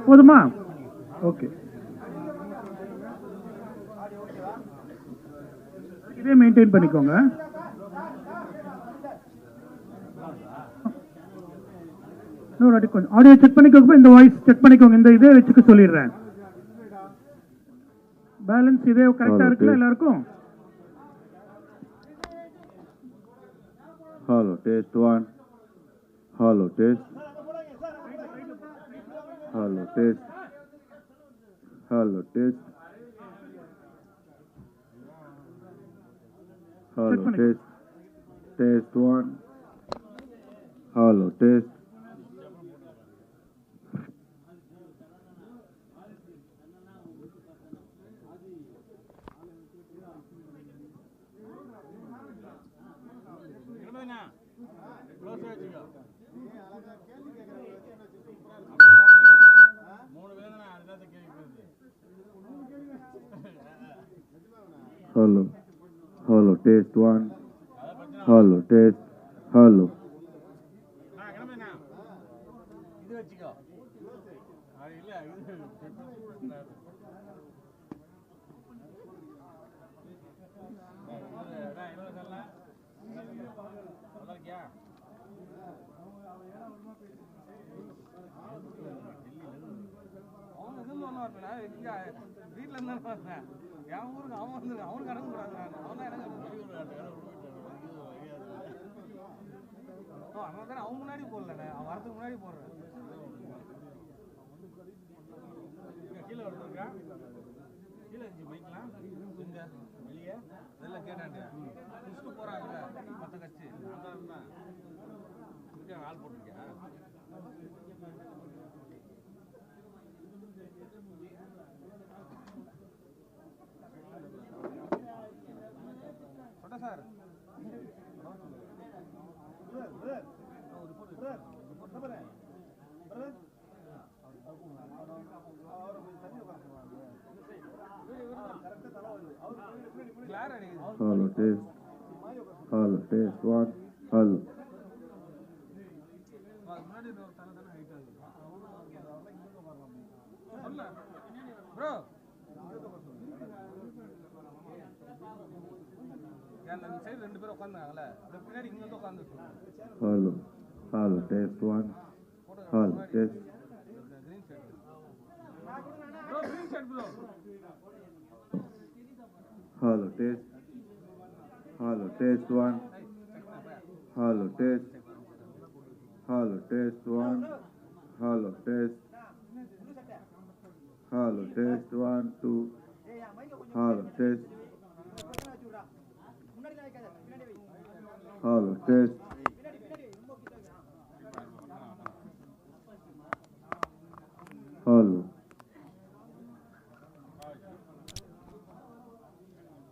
போதுமா? ஓகே, இதே மெயின்டைன் பண்ணிக்கோங்க. கொஞ்சம் ஆடியோ செக் பண்ணிக்கோங்க. இந்த வாய்ஸ் செக் பண்ணிக்கோங்க. இந்த இதே வச்சுக்க சொல்லிடுறேன். பேலன்ஸ் இதே கரெக்டா இருக்குல்ல எல்லாருக்கும்? Hello, test 1. Hello, test. Hello, test. Hello, test. Hello, test. Test 1. Hello, test. Hello. Hello, test 1. Hello, test. Hello. வீட்டில் இருந்தாலும் என் ஊருக்கு அவன் வந்து அவனுக்கு அடங்க கூடாது. அவன் தான் எனக்கு அவன் தானே அவன் முன்னாடி போடல, அவன் வரதுக்கு முன்னாடி போடுறேன். கீழே வருதுக்கா, கீழே இருந்துச்சு பைக்லாம் இங்க வெளியே இதெல்லாம் கேட்டாண்டு முடிச்சுட்டு போறாங்கல்ல மற்ற கட்சி. அதான் தான் இருக்கா ஆள் போட்டிருக்கியா? Sir Hello, test. Hello, test 1. Hello. Bro அந்த சைடு ரெண்டு பேரும் உட்காந்துருக்காங்கல்ல, பின்னாடி இங்க வந்து உட்காந்து. Hello. Hello, test 1. Hello, test. Bro green shirt bro. Hello, test. Hello, test 1. Hello, test. Hello, test 1. Hello, test. Hello, test 1 2. Hello, test. Hello, test. Hello.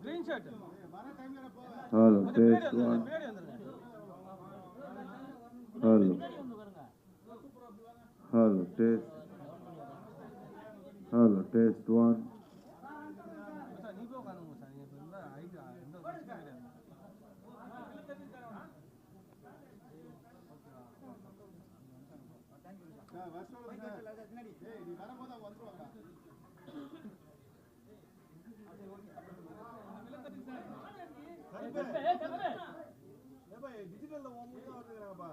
Green shirt. Hello, test 1. Hello. Hello, test. Hello, test 1. நீ போய் உட்காந்துங்க sir. இந்த idea இந்த டிஜிட்டல்ல வந்துருக்காங்கப்பா.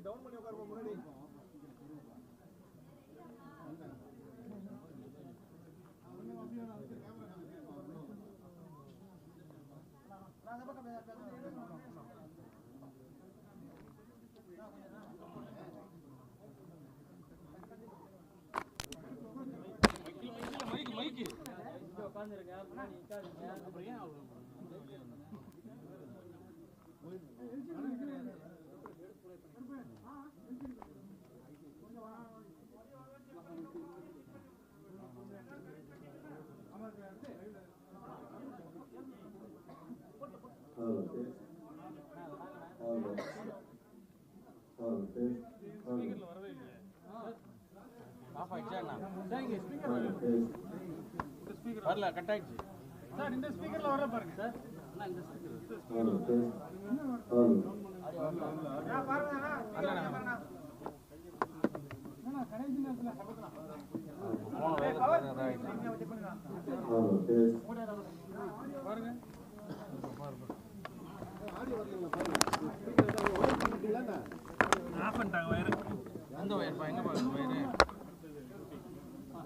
Down பண்ணி உட்காருங்க முன்னாடி. மைக்கு உட்காந்துருங்க. அப்புறம் ஏன் Hello, test. Hello. Hello, test. Hello. Off ஆயிடுச்சா சரிங்க ஸ்பீக்கர் Hello, test. ஸ்பீக்கர் வரல கட் ஆயிடுச்சு சார் இந்த ஸ்பீக்கர்ல வர பாருங்க சார் இந்த ஸ்பீக்கர் Hello, test. Hello. கடைசி நேரத்துல Hello, test. பாருங்க ஆஃப் பண்ணிட்டாங்க வயர் அந்த வயர் பா எங்க பாருங்க வயர்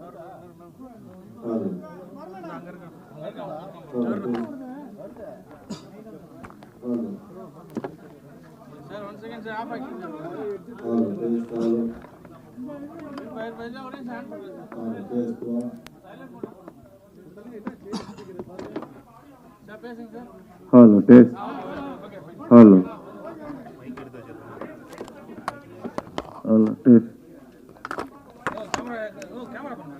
Hello. அங்க இருக்கு Hello, test. Hello. Sir 1 second sir off ஆயிடுச்சு Hello, test. Hello. Wire wire ஒரே சாண்ட் பண்ணுங்க Hello, test. One. சார் பேசுங்க sir Hello, test. Hello. Hello, test. Camera camera பண்ணுங்க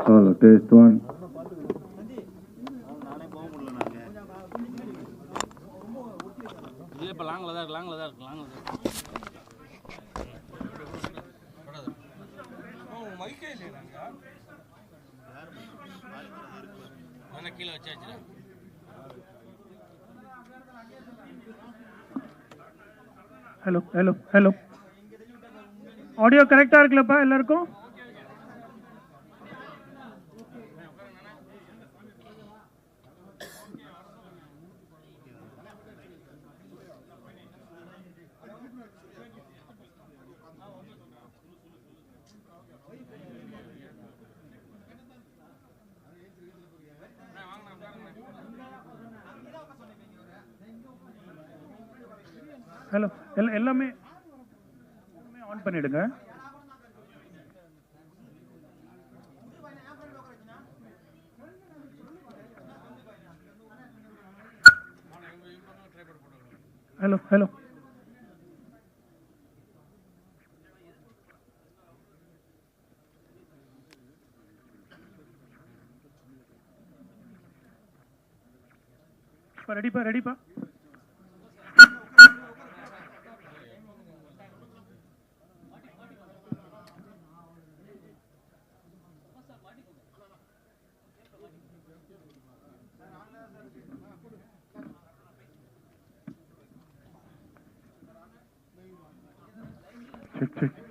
Hello, test. One. இது இப்ப லாங்ல தான் இருக்கு லாங்ல தான் இருக்கு மைக்கே இல்லைங்க நான் கீழே வச்சாச்சு ஹலோ ஹலோ ஹலோ ஆடியோ கரெக்டா இருக்குல்லப்பா எல்லாருக்கும்? ஹலோ எல்லாமே ஆன் பண்ணிடுங்க. ஹலோ ஹலோ ரெடிப்பா ரெடிப்பா check check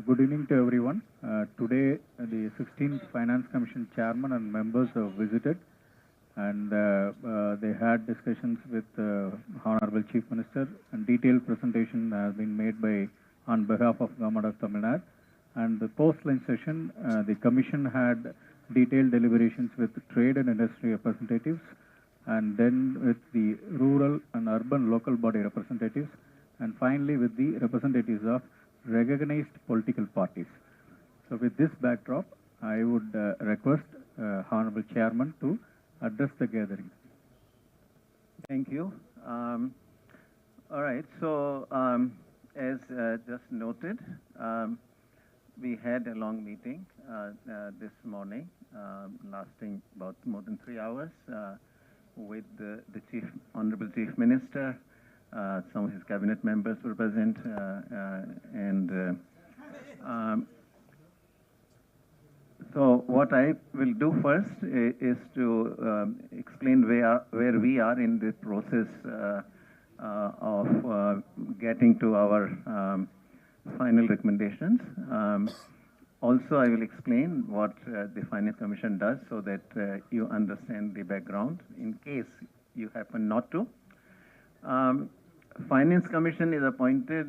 Good evening to everyone. Today, the 16th Finance Commission Chairman and members have visited, and they had discussions with Honorable Chief Minister, and detailed presentation has been made on behalf of Government of Tamil Nadu. And the post-lunch session, the Commission had detailed deliberations with trade and industry representatives, and then with the rural and urban local body representatives, and finally with the representatives of recognized political parties. So with this backdrop, I would request Honorable Chairman to address the gathering. Thank you. All right, so as just noted, we had a long meeting this morning, lasting about more than 3 hours, with the Honorable Chief Minister. Some of his cabinet members were present, and so what I will do first is to explain where we are in this process of getting to our final recommendations. Also, I will explain what the Finance Commission does so that you understand the background in case you happen not to. Finance Commission is appointed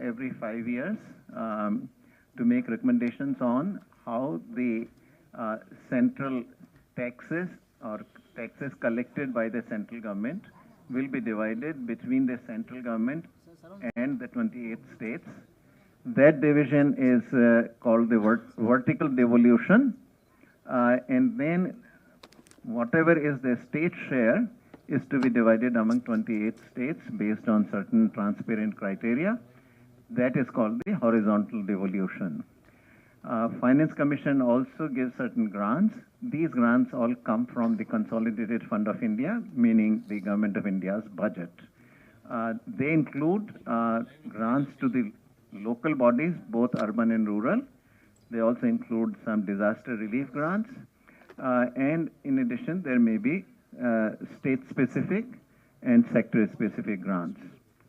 every 5 years to make recommendations on how the central taxes or taxes collected by the central government will be divided between the central government and the 28 states. That division is called the vertical devolution, and then whatever is the state share is to be divided among 28 states based on certain transparent criteria. That is called the horizontal devolution. Finance Commission also gives certain grants. These grants all come from the Consolidated Fund of India, meaning the Government of India's budget. They include grants to the local bodies, both urban and rural. They also include some disaster relief grants. And in addition, there may be state-specific and sector-specific grants.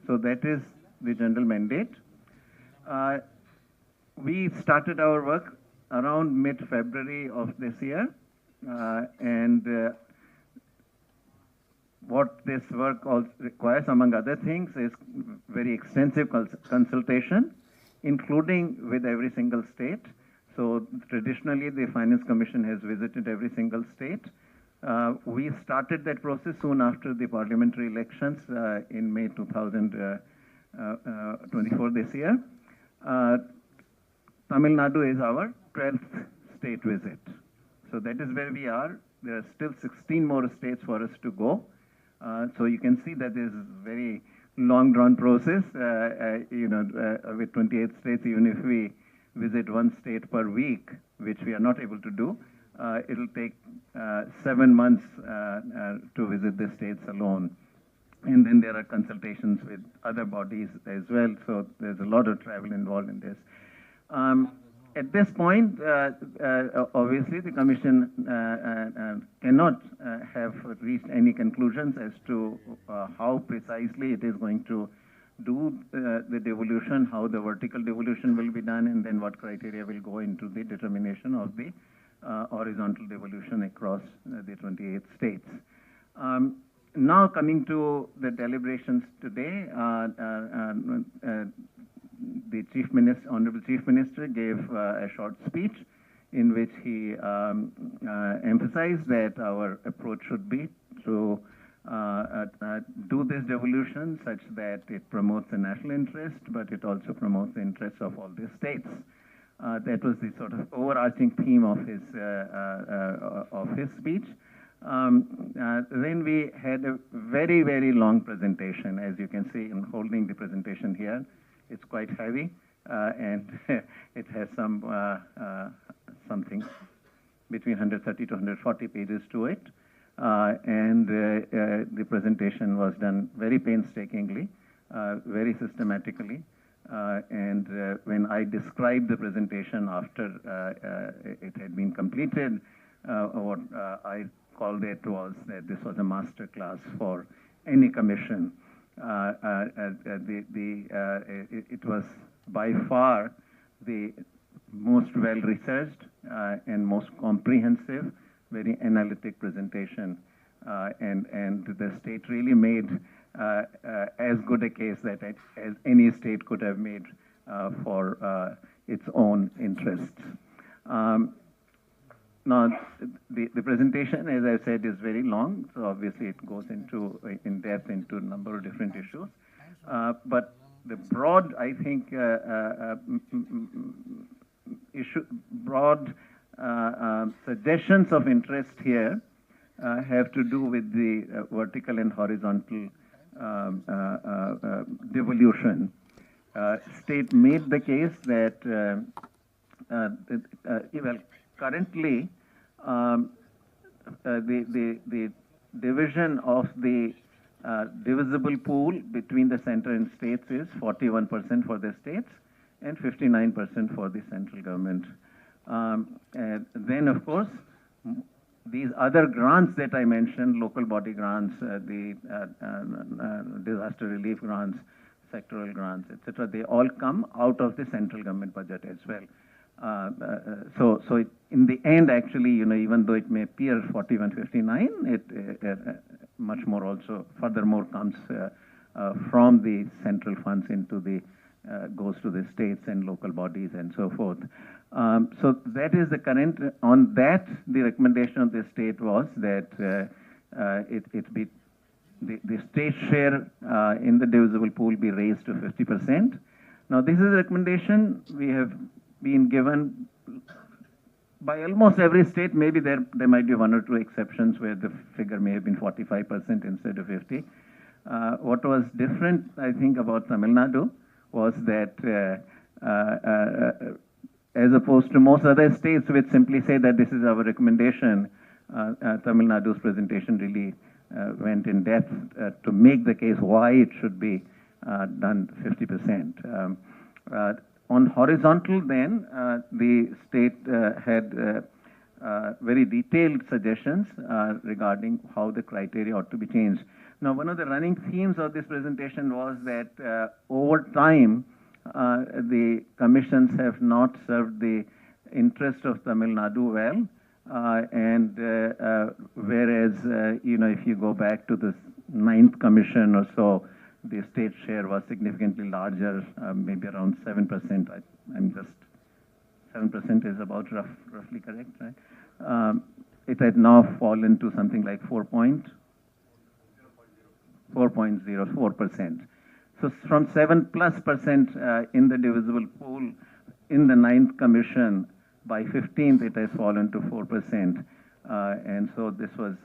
So that is the general mandate. We started our work around mid-February of this year, and what this work also requires, among other things, is very extensive consultation, including with every single state. So traditionally, the Finance Commission has visited every single state. We started that process soon after the parliamentary elections in May 2024 this year. Tamil Nadu is our 12th state visit. So that is where we are. There are still 16 more states for us to go. So you can see that this is a very long drawn process. With 28 states, even if we visit one state per week, which we are not able to do, it'll take 7 months to visit the states alone. And then there are consultations with other bodies as well. So there's a lot of travel involved in this. At this point, obviously, the Commission cannot have reached any conclusions as to how precisely it is going to do the devolution, how the vertical devolution will be done, and then what criteria will go into the determination of the horizontal devolution across the 28 states. Now coming to the deliberations today, the Honorable Chief Minister gave a short speech in which he emphasized that our approach should be to do this devolution such that it promotes the national interest, but it also promotes the interests of all the states. That was the sort of overarching theme of his speech. Then we had a very, very long presentation. As you can see, in holding the presentation here, it's quite heavy, and it has something between 130 to 140 pages to it. The presentation was done very painstakingly, very systematically. When I described the presentation after it had been completed, what I called it was that this was a master class for any commission. It was by far the most well-researched and most comprehensive, very analytic presentation. And the state really made as good a case that as any state could have made for its own interests. Now, the presentation, as I said, is very long, so obviously it goes in depth into a number of different issues. But the broad, I think, broad suggestions of interest here have to do with the vertical and horizontal devolution. State made the case that, currently, the division of the divisible pool between the center and states is 41% for the states and 59% for the central government. And then, of course, these other grants that I mentioned, local body grants, the disaster relief grants, sectoral grants, etc., they all come out of the central government budget as well. So in the end, actually, even though it may appear 41-59, it much more also furthermore comes from the central funds into the goes to the states and local bodies and so forth. So that is the current. On that, the recommendation of the state was that it be the state share in the divisible pool be raised to 50%. Now, this is a recommendation we have been given by almost every state. Maybe there might be one or two exceptions where the figure may have been 45% instead of 50. What was different, I think, about Tamil Nadu was that as opposed to most other states which simply say that this is our recommendation, Tamil Nadu's presentation really went in depth to make the case why it should be done 50%. On horizontal, then, the state had very detailed suggestions regarding how the criteria ought to be changed. Now, one of the running themes of this presentation was that over time, the commissions have not served the interest of Tamil Nadu well. Whereas, if you go back to the 9th commission or so, the state share was significantly larger, maybe around 7%. I'm just 7% is about roughly correct, right? It had now fallen to something like 4.04%. So from 7+% in the divisible pool in the 9th commission, by 15th it has fallen to 4%. And so this was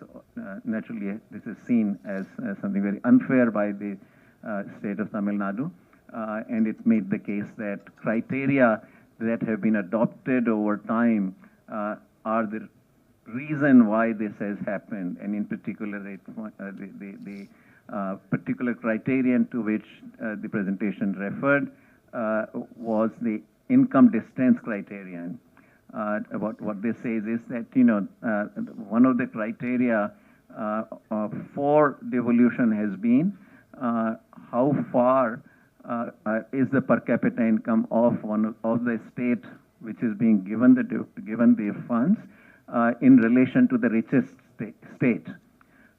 naturally, this is seen as something very unfair by the state of Tamil Nadu. And it made the case that criteria that have been adopted over time are the reason why this has happened. And in particular, the particular criterion to which the presentation referred was the income distance criterion. What this says is that, one of the criteria for devolution has been how far is the per capita income of one of the state which is being given the funds in relation to the richest state.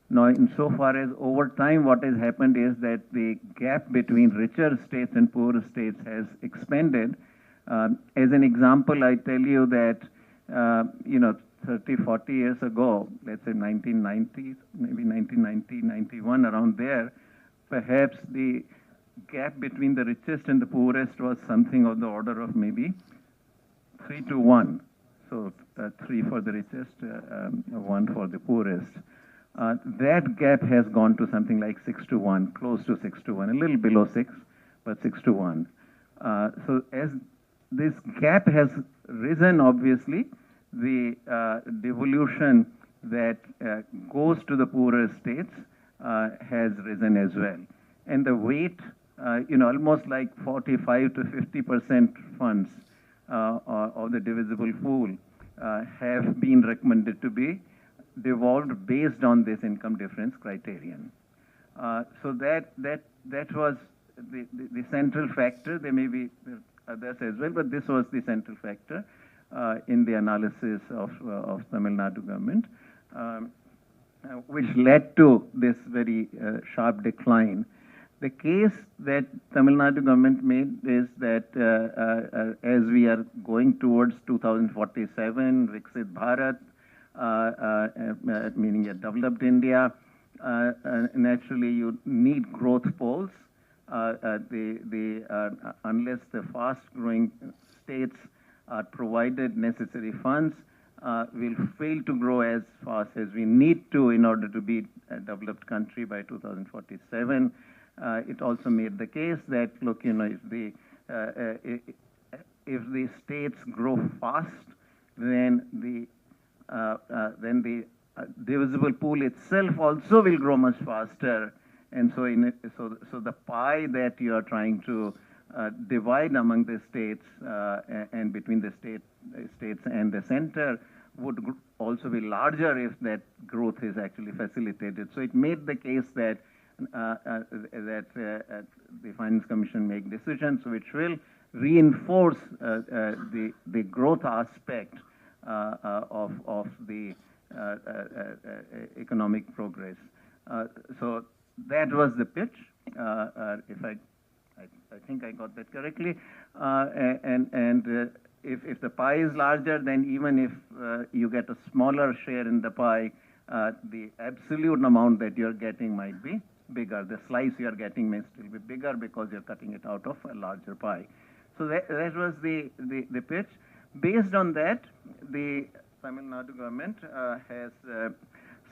Now, insofar as over time, what has happened is that the gap between richer states and poorer states has expanded. As an example, I tell you that, 30, 40 years ago, let's say 1990s, maybe 1990, 91, around there, perhaps the gap between the richest and the poorest was something of the order of maybe 3 to 1. So 3 for the richest, 1 for the poorest. That gap has gone to something like 6 to 1, close to 6 to 1, a little below 6, but 6 to 1. So as this gap has risen, obviously, the devolution that goes to the poorer states has risen as well. And the weight, almost like 45 to 50% funds of the divisible pool have been recommended to be devolved based on this income difference criterion. So that was the central factor. There may be others as well, but this was the central factor in the analysis of Tamil Nadu government, which led to this very sharp decline. The case that Tamil Nadu government made is that as we are going towards 2047, Viksit Bharat, meaning a developed India, naturally you need growth poles. Unless the fast-growing states are provided necessary funds, will fail to grow as fast as we need to in order to be a developed country by 2047. It also made the case that, look, if the states grow fast, then the divisible pool itself also will grow much faster. And so, so the pie that you are trying to divide among the states and between the states and the center would also be larger if that growth is actually facilitated. So it made the case that the Finance Commission make decisions which will reinforce the growth aspect of the economic progress. So that was the pitch. If I I think I got that correctly. And if the pie is larger, then even if you get a smaller share in the pie, the absolute amount that you're getting might be bigger. The slice you're getting may still be bigger because you're cutting it out of a larger pie. So that was the pitch. Based on that, the Tamil Nadu government has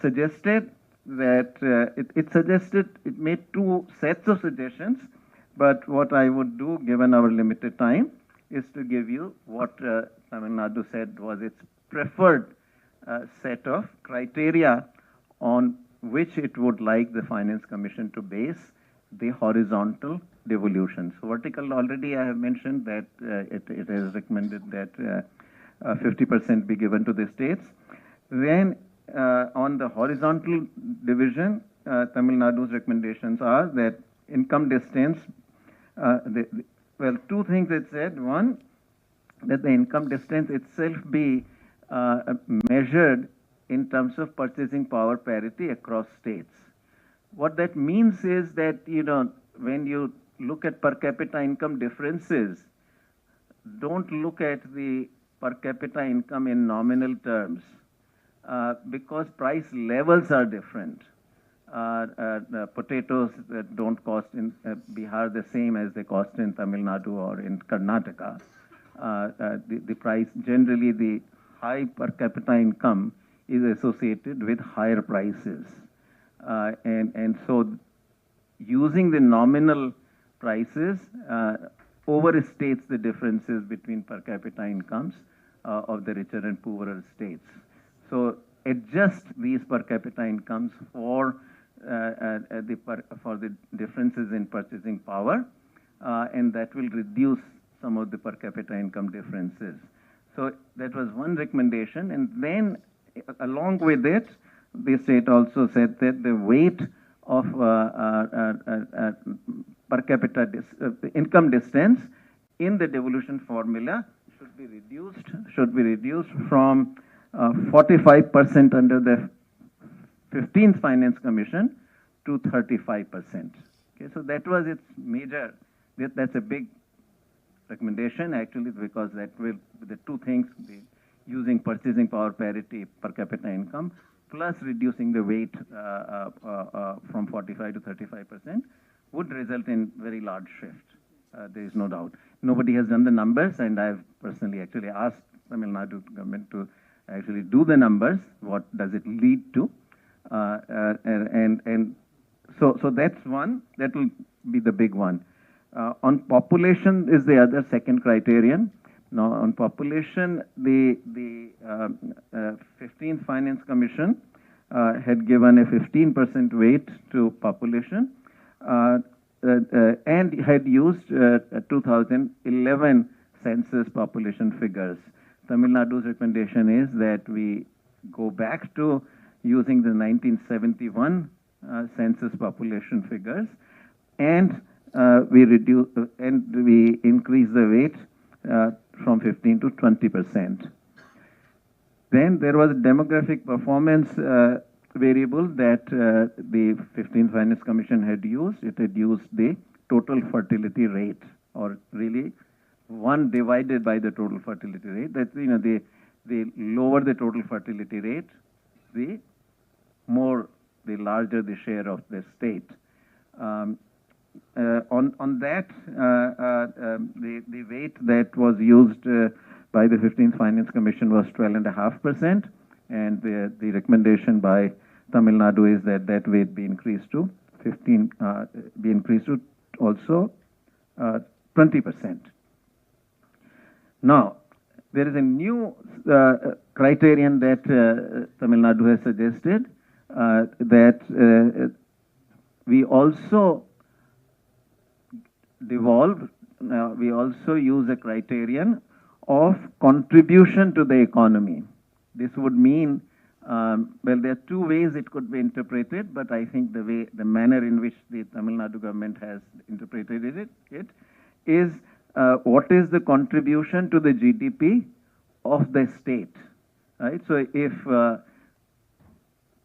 suggested that it made two sets of suggestions, but what I would do, given our limited time, is to give you what Tamil Nadu said was its preferred set of criteria on which it would like the Finance Commission to base the horizontal devolution. So vertical, already I have mentioned that it has recommended that 50% be given to the states. Then on the horizontal division, Tamil Nadu's recommendations are that income distance, well, two things it said. One, that the income distance itself be measured in terms of purchasing power parity across states. What that means is that, when you look at per capita income differences, don't look at the per capita income in nominal terms because price levels are different. The potatoes that don't cost in Bihar the same as they cost in Tamil Nadu or in Karnataka. The price, generally the high per capita income is associated with higher prices. And so using the nominal prices overstates the differences between per capita incomes of the richer and poorer states. So adjust these per capita incomes for the differences in purchasing power, and that will reduce some of the per capita income differences. So that was one recommendation, and then along with it, the state also said that the weight of per capita income distance in the devolution formula should be reduced from 45% under the 15th Finance Commission to 35%. Okay, so that was its major. That's a big recommendation actually, because that will the two things, using purchasing power parity per capita income plus reducing the weight from 45 to 35% would result in very large shift. There is no doubt. Nobody has done the numbers, and I've personally actually asked Tamil Nadu government to actually do the numbers. What does it lead to? So that's one. That will be the big one. On population is the other second criterion. Now on population, the 15th Finance Commission had given a 15% weight to population and had used 2011 census population figures. Tamil Nadu's recommendation is that we go back to using the 1971 census population figures, and we increase the weight from 15 to 20%. Then there was a demographic performance variable that the 15th Finance Commission had used. It had used the total fertility rate, or really 1 divided by the total fertility rate. That the lower the total fertility rate, the larger the share of the state. On that, the weight that was used by the 15th Finance Commission was 12.5%, and the recommendation by Tamil Nadu is that that weight be increased to 20%. Now, there is a new criterion that Tamil Nadu has suggested, that we also we also use a criterion of contribution to the economy. This would mean, well, there are two ways it could be interpreted, but I think the manner in which the Tamil Nadu government has interpreted it is what is the contribution to the GDP of the state, right? So if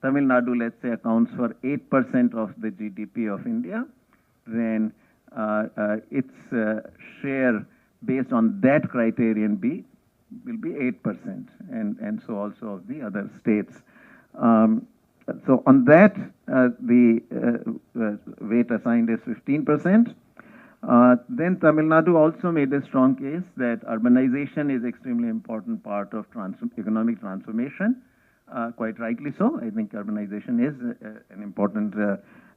Tamil Nadu, let's say, accounts for 8% of the GDP of India, then its share based on that criterion will be 8%, and so also of the other states. So on that, the weight assigned is 15%. Then Tamil Nadu also made a strong case that urbanization is extremely important part of economic transformation. Quite rightly so. I think urbanization is an important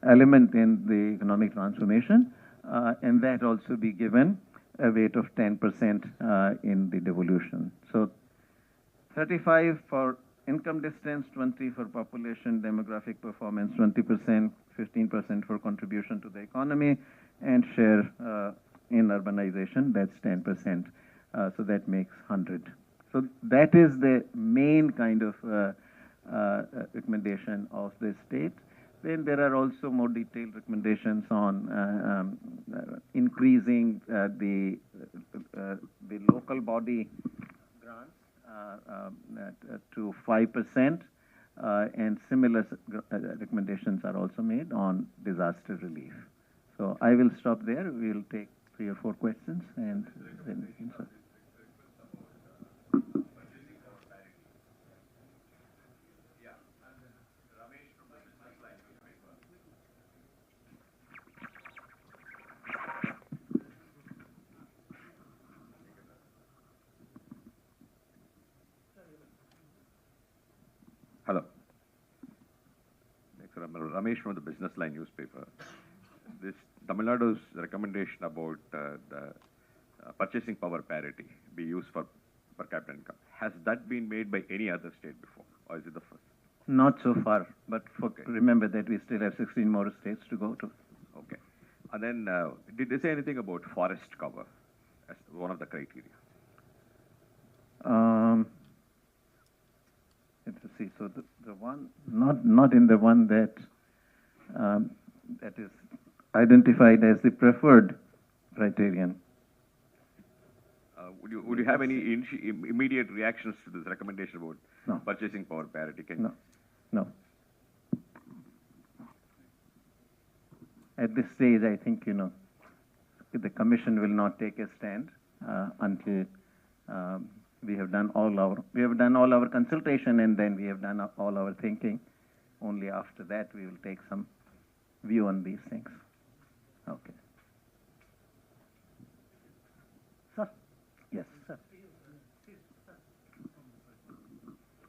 element in the economic transformation, and that also be given a weight of 10% in the devolution. So 35 for income distance, 20 for population, demographic performance, 20%, 15% for contribution to the economy, and share in urbanization, that's 10%. So that makes 100. So that is the main kind of recommendation of the state. Then there are also more detailed recommendations on increasing the local body grants to 5%, and similar recommendations are also made on disaster relief. So I will stop there. We'll take 3 or 4 questions and then we can start. Hello. I'm Ramesh from the Business Line newspaper. This Tamil Nadu's recommendation about the purchasing power parity be used for per capita income, has that been made by any other state before, or is it the first? Not so far, but remember that we still have 16 more states to go to. Okay. And then, did they say anything about forest cover as one of the criteria? Let's see. So the one, not in the one that that is identified as the preferred criterion. Would you have any immediate reactions to this recommendation about No. purchasing power parity? No. At this stage, I think, the commission will not take a stand until we have done all our consultation, and then we have done all our thinking. Only after that we will take some view on these things. Okay. Sir. Yes, sir.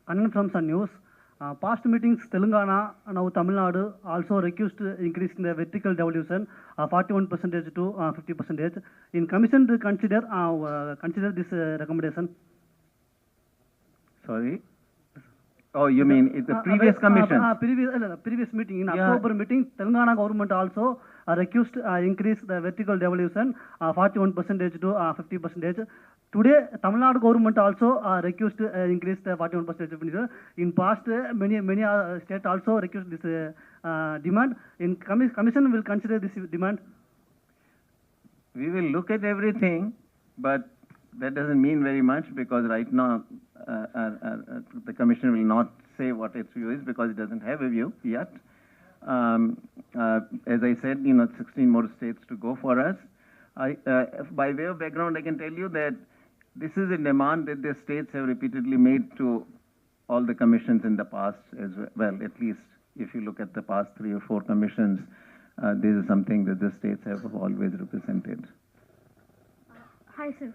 Anand from Sun News. Past meetings, Telangana and now Tamil Nadu also requested increasing the vertical devolution 41% to 50%. In commission to consider this recommendation. Sorry. Oh, you mean it's the previous commission? Previous meeting, in Yeah. October meeting, Telangana government also requested increase the vertical devolution 41% to 50%. Today, Tamil Nadu government also requested increase the 41%. In past, many states also request this demand. In commission will consider this demand. We will look at everything, but that doesn't mean very much, because right now the commission will not say what its view is, because it doesn't have a view yet. As I said, 16 more states to go for us. By way of background, I can tell you that this is a demand that the states have repeatedly made to all the commissions in the past as well. At least if you look at the past 3 or 4 commissions, this is something that the states have always represented. Hi, sir.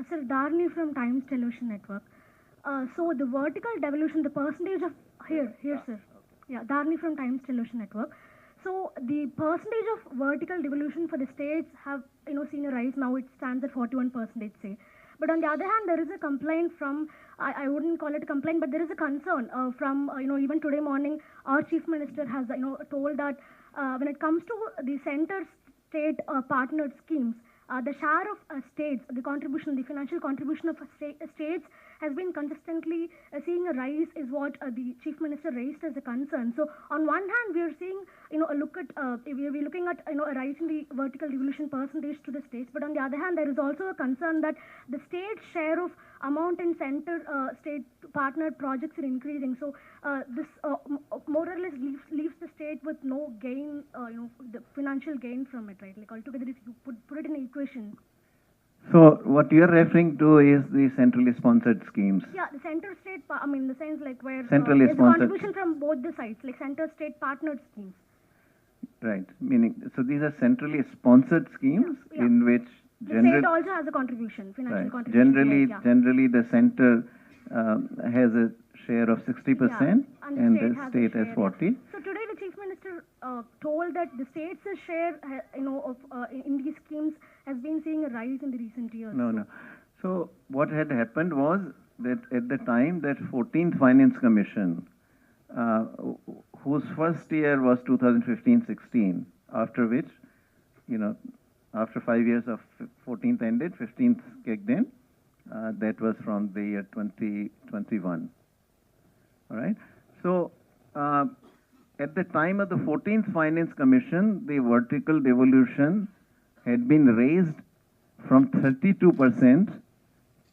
Sir, Darni from Times Television Network. So the vertical devolution, the percentage of here, sir. Yeah, Darni from Times Television Network. So the percentage of vertical devolution for the states have seen a rise. Now it stands at 41%, say. But on the other hand, there is a complaint from, I wouldn't call it a complaint, but there is a concern from even today morning, our chief minister has told that when it comes to the center state partnered schemes, the share of states, the contribution, the financial contribution of states has been consistently seeing a rise, is what the chief minister raised as a concern. So on one hand, we are seeing, a look at, we're looking at, a rise in the vertical devolution percentage to the states. But on the other hand, there is also a concern that the state share of amount in center state partnered projects are increasing. So this more or less leaves the state with no gain, the financial gain from it, right? Like altogether, if you put it in an equation. So what you are referring to is the centrally sponsored schemes. Yeah, the center state, I mean, the sense like where Centrally there's a sponsored. contribution from both the sides, like center state partnered schemes. Right. Meaning, so these are centrally sponsored schemes Yeah. in which The state also has a contribution, financial right. contribution. Generally, yeah. generally the center has a share of 60% and the state has 40. So today the chief minister told that the state's share, of in these schemes has been seeing a rise in the recent years. No. So what had happened was that at the time that 14th Finance Commission, whose first year was 2015-16, after which, after 5 years of 14th ended, 15th kicked in. That was from the year 2021. All right. So at the time of the 14th Finance Commission, the vertical devolution had been raised from 32%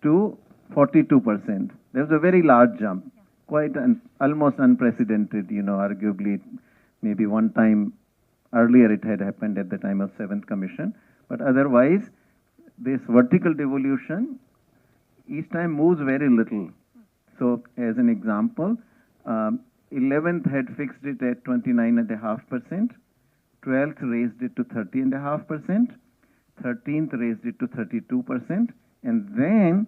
to 42%. There was a very large jump, quite almost unprecedented, arguably maybe one time earlier it had happened at the time of 7th Commission. But otherwise, this vertical devolution each time moves very little. So as an example, 11th had fixed it at 29.5%, 12th raised it to 30.5%, 13th raised it to 32%, and then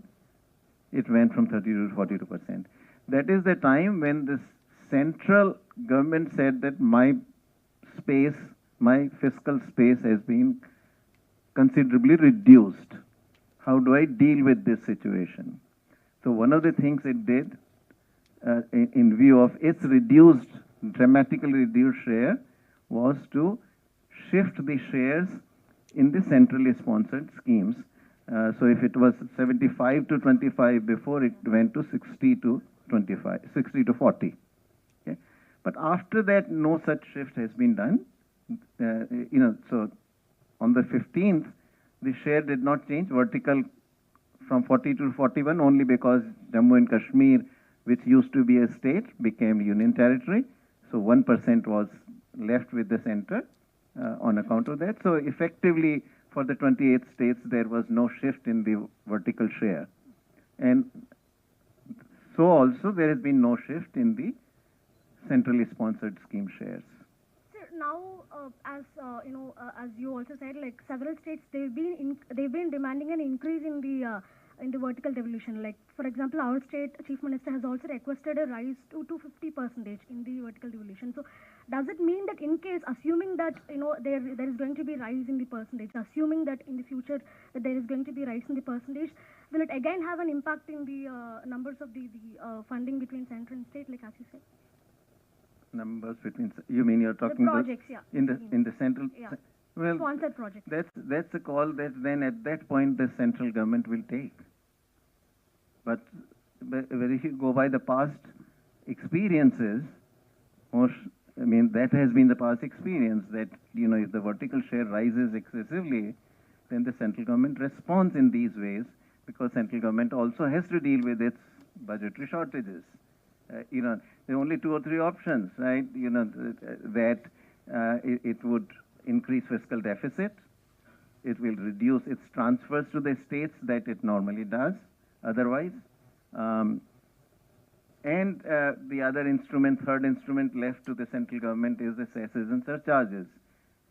it went from 32 to 42%. That is the time when the central government said that my fiscal space has been considerably reduced. How do I deal with this situation? So one of the things it did in view of its dramatically reduced share was to shift the shares in the centrally sponsored schemes. So if it was 75 to 25 before, it went to 60 to 25, 60 to 40. Okay? But after that, no such shift has been done. So on the 15th, the share did not change vertical from 40 to 41 only because Jammu and Kashmir, which used to be a state, became union territory. So 1% was left with the center on account of that. So effectively, for the 28 states, there was no shift in the vertical share. And so also there has been no shift in the centrally sponsored scheme shares. Sir, now as you also said, like several states, they've been demanding an increase in the vertical devolution. Like for example, our state chief minister has also requested a rise to 50% in the vertical devolution. So does it mean that in case, assuming that there is going to be rise in the percentage, assuming that in the future that there is going to be rise in the percentage, will it again have an impact in the numbers of the funding between center and state, like as you said? Numbers between, you mean you're talking the projects, in the central? Yeah. Well, sponsored projects. That's a call that then at that point the central government will take. But if you go by the past experiences, that has been the past experience that, if the vertical share rises excessively, then the central government responds in these ways because central government also has to deal with its budgetary shortages. There are only 2 or 3 options, right? It would increase fiscal deficit. It will reduce its transfers to the states that it normally does otherwise. And the other instrument, third instrument left to the central government is the cesses and surcharges,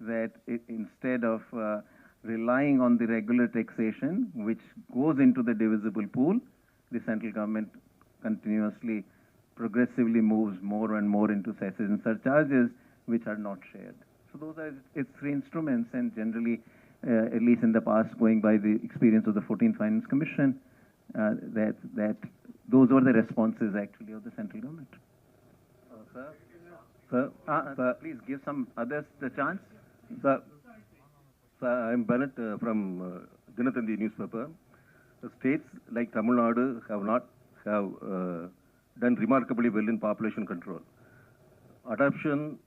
that instead of relying on the regular taxation, which goes into the divisible pool, the central government continuously, progressively moves more and more into cesses and surcharges, which are not shared. So those are its 3 instruments, and generally, at least in the past, going by the experience of the 14th Finance Commission, that those were the responses actually of the central government. Sir, Please give some others the chance. Sir, I'm Bennett from Dinatandi newspaper. The states like Tamil Nadu have done remarkably well in population control. Adoption,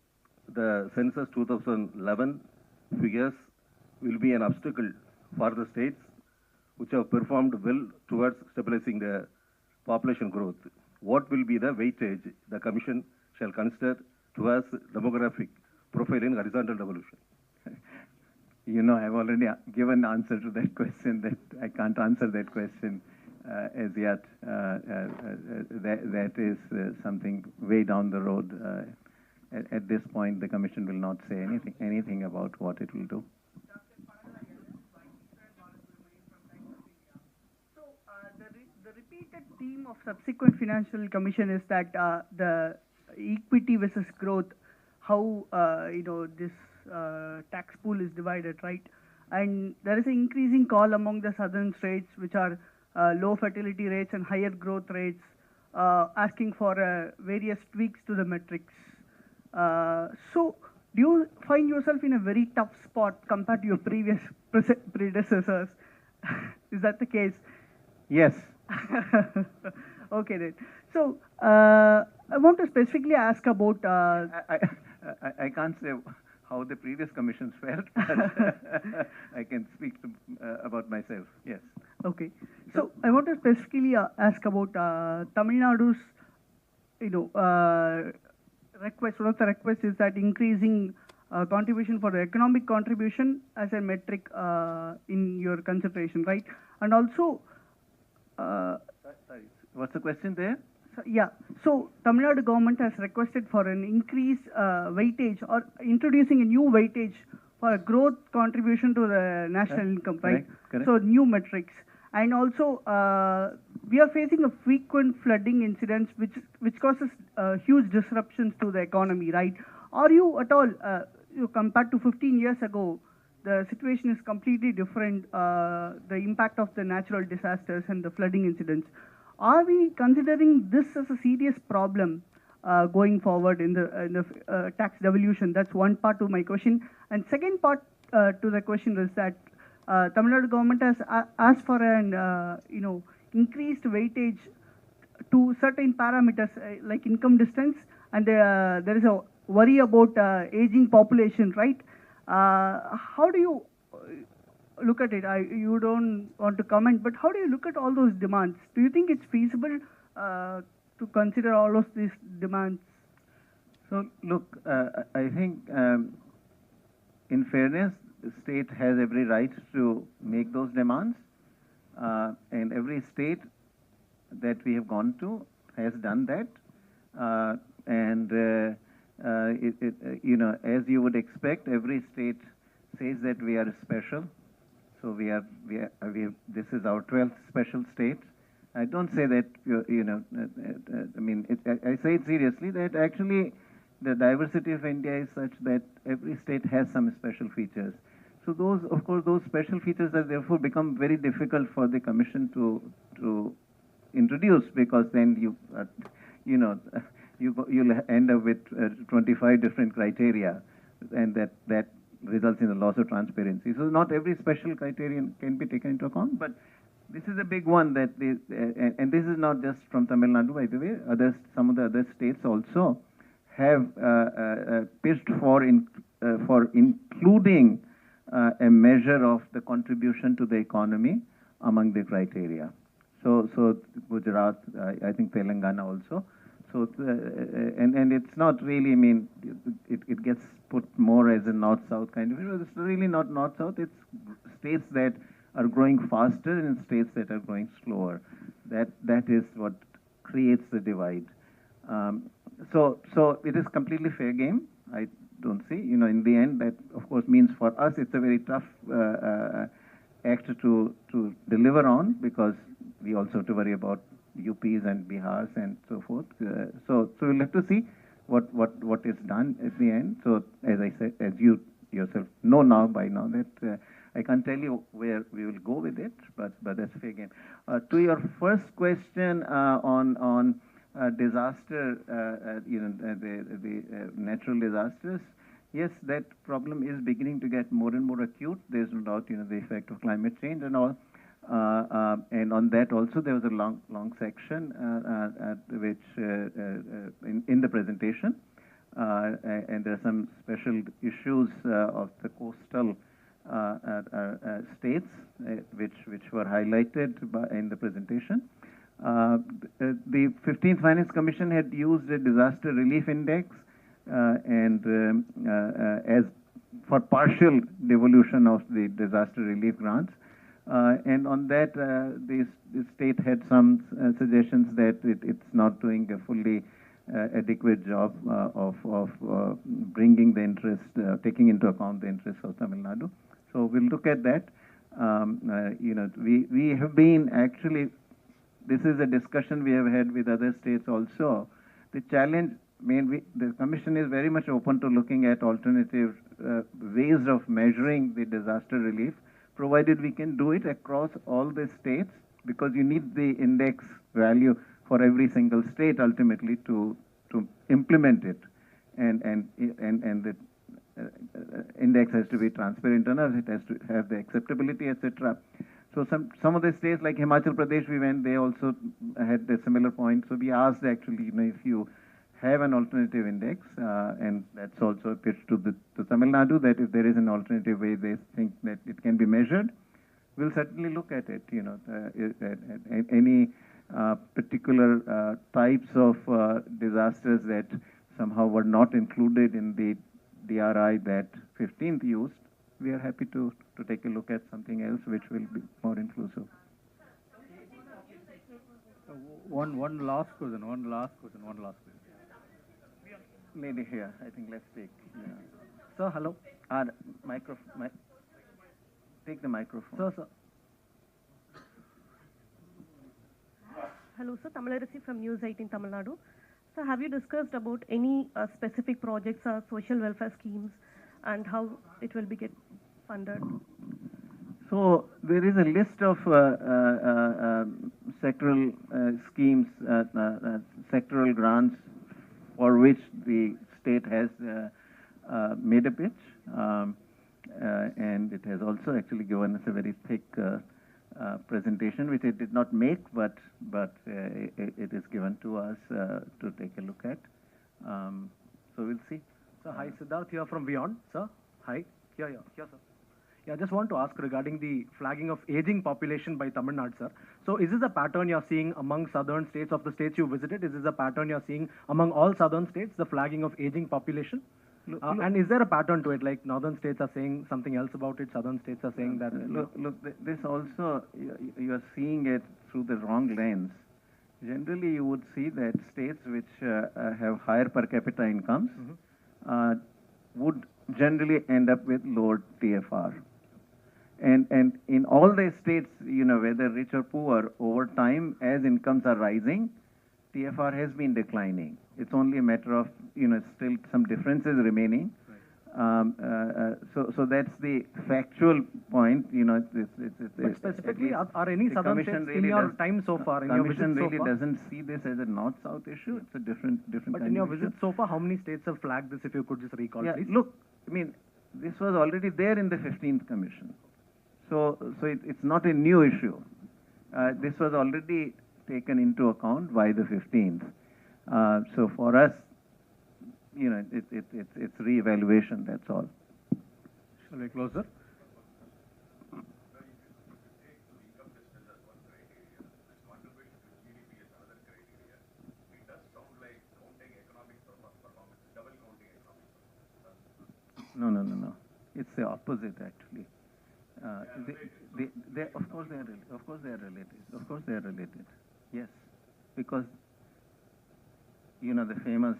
the census 2011 figures will be an obstacle for the states which have performed well towards stabilizing the population growth, what will be the weightage the Commission shall consider towards demographic profile in horizontal devolution? You know, I've already given answer to that question, that I can't answer that question as yet. That is something way down the road. At this point, the Commission will not say anything about what it will do. So the repeated theme of subsequent financial commission is that the equity versus growth, how this tax pool is divided, right? And there is an increasing call among the southern states, which are low fertility rates and higher growth rates, asking for various tweaks to the metrics. So do you find yourself in a very tough spot compared to your previous predecessors? Is that the case? Yes. Okay then. So I want to specifically ask about. I can't say how the previous commissions felt, but I can speak about myself. Yes. Okay. So I want to specifically ask about Tamil Nadu's, request. One of the requests is that increasing contribution for the economic contribution as a metric in your consideration, right? And also. Sorry, what's the question there? Yeah, so Tamil Nadu government has requested for an increased weightage or introducing a new weightage for a growth contribution to the national income, right? Correct. So new metrics. And also, we are facing a frequent flooding incidents which causes huge disruptions to the economy, right? Are you at all, compared to 15 years ago, the situation is completely different, the impact of the natural disasters and the flooding incidents. Are we considering this as a serious problem going forward in the tax devolution? That's one part to my question. And second part to the question is that Tamil Nadu government has asked for an increased weightage to certain parameters like income distance, and there is a worry about aging population, right? How do you look at it? You don't want to comment, but how do you look at all those demands? Do you think it's feasible to consider all of these demands? So look, I think in fairness, the state has every right to make those demands, and every state that we have gone to has done that, as you would expect, every state says that we are special. So this is our 12th special state. I don't say that, I say it seriously, that actually the diversity of India is such that every state has some special features. So those special features have therefore become very difficult for the Commission to introduce, because then you'll end up with 25 different criteria, and that results in a loss of transparency. So not every special criterion can be taken into account, but this is a big one that and this is not just from Tamil Nadu, by the way. Some of the other states also have pitched for including a measure of the contribution to the economy among the criteria. So Gujarat, I think Telangana also. So and it's not really, it gets put more as a north-south kind of, it's really not north-south, it's states that are growing faster and states that are growing slower. That is what creates the divide. So it is completely fair game. I don't see, in the end, that of course means for us it's a very tough act to deliver on, because we also have to worry about UPs and Bihars and so forth. So we'll have to see what is done at the end. So as I said, as you yourself know now by now, that I can't tell you where we will go with it, but that's fair game. To your first question on disaster, the natural disasters, yes, that problem is beginning to get more and more acute. There's no doubt, the effect of climate change and all. And on that also there was a long section which in the presentation, and there are some special issues of the coastal states which were highlighted in the presentation. The 15th Finance Commission had used a disaster relief index as for partial devolution of the disaster relief grants. And on that, the state had some suggestions that it's not doing a fully adequate job of bringing the interest, taking into account the interests of Tamil Nadu. So we'll look at that. We have been actually, this is a discussion we have had with other states also. The challenge, the Commission is very much open to looking at alternative ways of measuring the disaster relief, provided we can do it across all the states, because you need the index value for every single state ultimately to implement it, and the index has to be transparent enough, it has to have the acceptability, etc. So some of the states like Himachal Pradesh we went, they also had a similar point. So we asked actually, if you have an alternative index, and that's also a pitch to Tamil Nadu, that if there is an alternative way they think that it can be measured, we'll certainly look at it. Any particular types of disasters that somehow were not included in the DRI that 15th used, we are happy to take a look at something else which will be more inclusive. One last question. Lady here, I think let's take. Sir, hello. Microphone. Take the microphone. Sir. Hello, sir. Tamilarasi from News 18 Tamil Nadu. So, have you discussed about any specific projects or social welfare schemes and how it will be get funded? So there is a list of sectoral schemes, sectoral grants for which the state has made a pitch, and it has also actually given us a very thick presentation, which it did not make, but it is given to us to take a look at. So we'll see. So hi, Siddharth here from Beyond. Sir, hi. Here, sir. Yeah, I just want to ask regarding the flagging of aging population by Tamil Nadu, sir. So is this a pattern you're seeing among southern states of the states you visited? Is this a pattern you're seeing among all southern states, the flagging of aging population? And is there a pattern to it, like northern states are saying something else about it, southern states are saying that? Look, this also, you are seeing it through the wrong lens. Generally, you would see that states which have higher per capita incomes would generally end up with lower TFR. And in all the states, whether rich or poor, over time, as incomes are rising, TFR has been declining. It's only a matter of, still some differences remaining. So that's the factual point. But specifically, are any southern states in your time so far? The Commission really doesn't see this as a north-south issue. It's a different But in your visit so far, how many states have flagged this? If you could just recall, please. Look, this was already there in the 15th Commission. So it's not a new issue. This was already taken into account by the 15th. So for us, it's re-evaluation, that's all. Shall we close, sir? No. It's the opposite, actually. Of course they are related. Yes, because the famous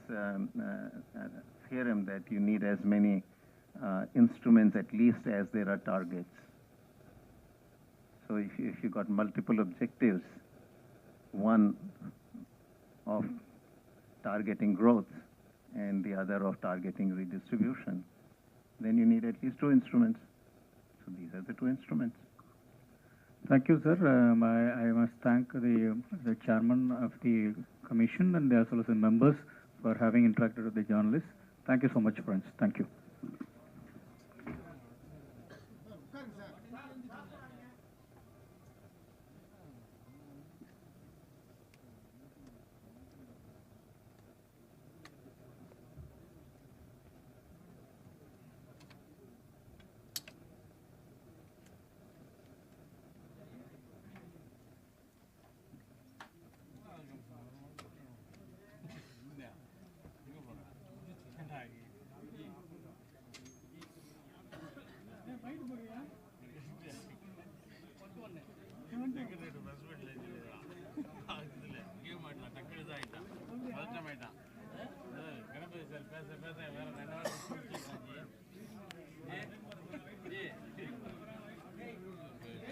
theorem that you need as many instruments at least as there are targets. So if you got multiple objectives, one of targeting growth and the other of targeting redistribution, then you need at least two instruments. So these are the two instruments. Thank you, sir. I must thank the chairman of the commission and as well as the members for having interacted with the journalists. Thank you so much, friends. Thank you.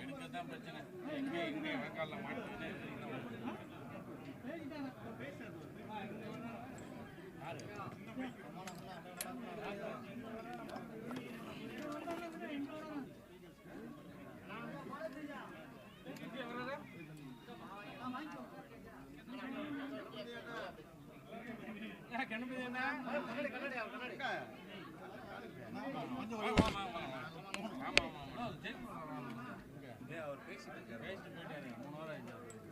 எடுக்கதான் பிரச்சனை இங்கே வழக்கால மாட்டிக்கிட்டே அவர் பேசிட்டு போயிட்டாரு 3 வாரம் ஆயிடுச்சு